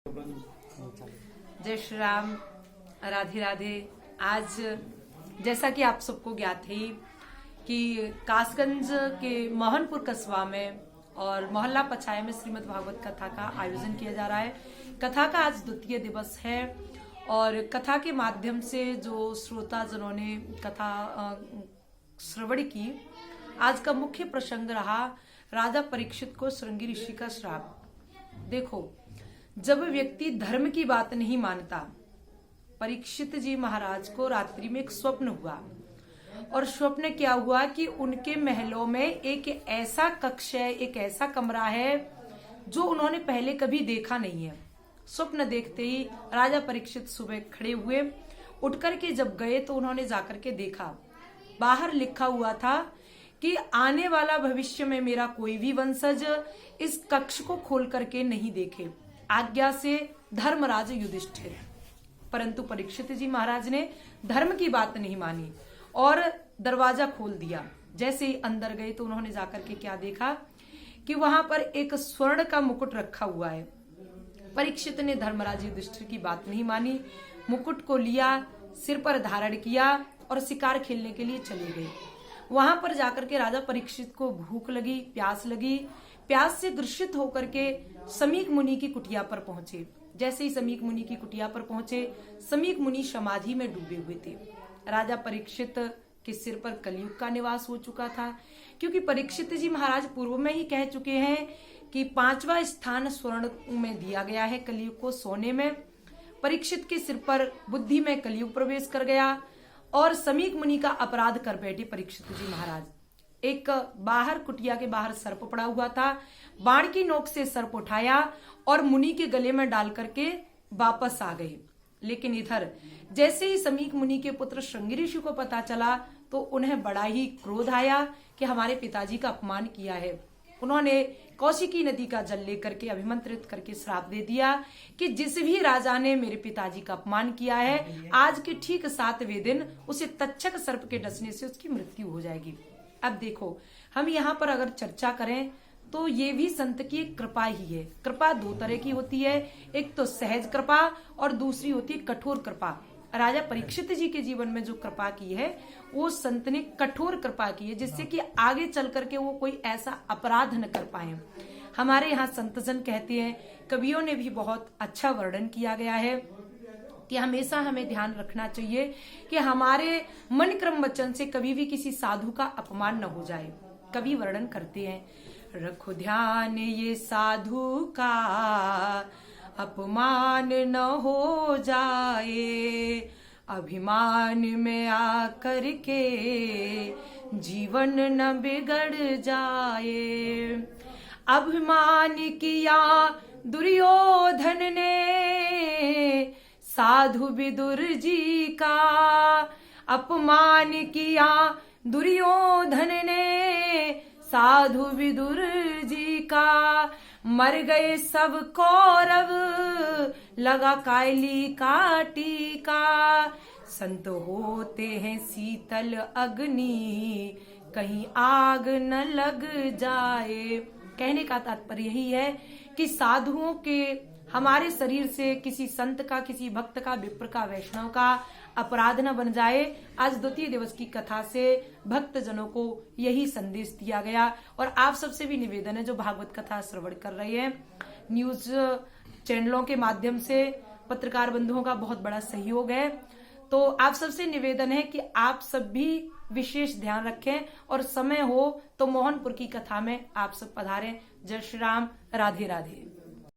जय श्री राम, राधे राधे। आज जैसा कि आप सबको ज्ञात है कि कासगंज के मोहनपुर कस्बा में और मोहल्ला पछाया में श्रीमद् भागवत कथा का आयोजन किया जा रहा है। कथा का आज द्वितीय दिवस है और कथा के माध्यम से जो श्रोता जनों ने कथा श्रवण की, आज का मुख्य प्रसंग रहा राजा परीक्षित को श्रृंगी ऋषि का श्राप। देखो, जब व्यक्ति धर्म की बात नहीं मानता, परीक्षित जी महाराज को रात्रि में एक स्वप्न हुआ और स्वप्न क्या हुआ कि उनके महलों में एक ऐसा कक्ष है, एक ऐसा कमरा है जो उन्होंने पहले कभी देखा नहीं है। स्वप्न देखते ही राजा परीक्षित सुबह खड़े हुए, उठ करके जब गए तो उन्होंने जाकर के देखा, बाहर लिखा हुआ था कि आने वाला भविष्य में मेरा कोई भी वंशज इस कक्ष को खोल करके नहीं देखे, आज्ञा से धर्मराज युधिष्ठिर। परंतु परीक्षित जी महाराज ने धर्म की बात नहीं मानी और दरवाजा खोल दिया। जैसे ही अंदर गए तो उन्होंने जाकर के क्या देखा कि वहां पर एक स्वर्ण का मुकुट रखा हुआ है। परीक्षित ने धर्मराज युधिष्ठिर की बात नहीं मानी, मुकुट को लिया, सिर पर धारण किया और शिकार खेलने के लिए चले गए। वहां पर जाकर के राजा परीक्षित को भूख लगी, प्यास लगी। प्यास से ग्रसित होकर के समीक मुनि की कुटिया पर पहुंचे। जैसे ही समीक मुनि की कुटिया पर पहुंचे, समीक मुनि समाधि में डूबे हुए थे। राजा परीक्षित के सिर पर कलयुग का निवास हो चुका था, क्योंकि परीक्षित जी महाराज पूर्व में ही कह चुके हैं कि 5वां स्थान स्वर्ण में दिया गया है कलयुग को, सोने में। परीक्षित के सिर पर बुद्धि में कलयुग प्रवेश कर गया और समीक मुनि का अपराध कर बैठे परीक्षित जी महाराज। एक बाहर कुटिया के बाहर सर्प पड़ा हुआ था, बाण की नोक से सर्प उठाया और मुनि के गले में डाल करके वापस आ गए। लेकिन इधर जैसे ही समीक मुनि के पुत्र श्रृंगी ऋषि को पता चला तो उन्हें बड़ा ही क्रोध आया कि हमारे पिताजी का अपमान किया है। उन्होंने कौशिकी नदी का जल लेकर के अभिमंत्रित करके श्राप दे दिया कि जिस भी राजा ने मेरे पिताजी का अपमान किया है, आज के ठीक 7वें दिन उसे तक्षक सर्प के डसने से उसकी मृत्यु हो जाएगी। अब देखो, हम यहाँ पर अगर चर्चा करें तो ये भी संत की एक कृपा ही है। कृपा 2 तरह की होती है, एक तो सहज कृपा और दूसरी होती है कठोर कृपा। राजा परीक्षित जी के जीवन में जो कृपा की है वो संत ने कठोर कृपा की है, जिससे कि आगे चल करके वो कोई ऐसा अपराध न कर पाए। हमारे यहाँ संतजन कहते हैं, कवियों ने भी बहुत अच्छा वर्णन किया गया है कि हमेशा हमें ध्यान रखना चाहिए कि हमारे मन क्रम वचन से कभी भी किसी साधु का अपमान न हो जाए। कवि वर्णन करते हैं, रखो ध्यान ये साधु का अपमान न हो जाए, अभिमान में आकर के जीवन न बिगड़ जाए। अभिमान किया दुर्योधन ने साधु विदुर जी का, अपमान किया दुर्योधन ने साधु विदुर जी का। मर गए सब कौरव, लगा कायली का टीका। संत होते हैं शीतल अग्नि, कहीं आग न लग जाए। कहने का तात्पर्य यही है कि साधुओं के, हमारे शरीर से किसी संत का, किसी भक्त का, विप्र का, वैष्णव का अपराध न बन जाए। आज द्वितीय दिवस की कथा से भक्त जनों को यही संदेश दिया गया। और आप सबसे भी निवेदन है, जो भागवत कथा श्रवण कर रहे हैं, न्यूज चैनलों के माध्यम से पत्रकार बंधुओं का बहुत बड़ा सहयोग है, तो आप सबसे निवेदन है कि आप सब भी विशेष ध्यान रखें और समय हो तो मोहनपुर की कथा में आप सब पधारें। जय श्री राम, राधे राधे।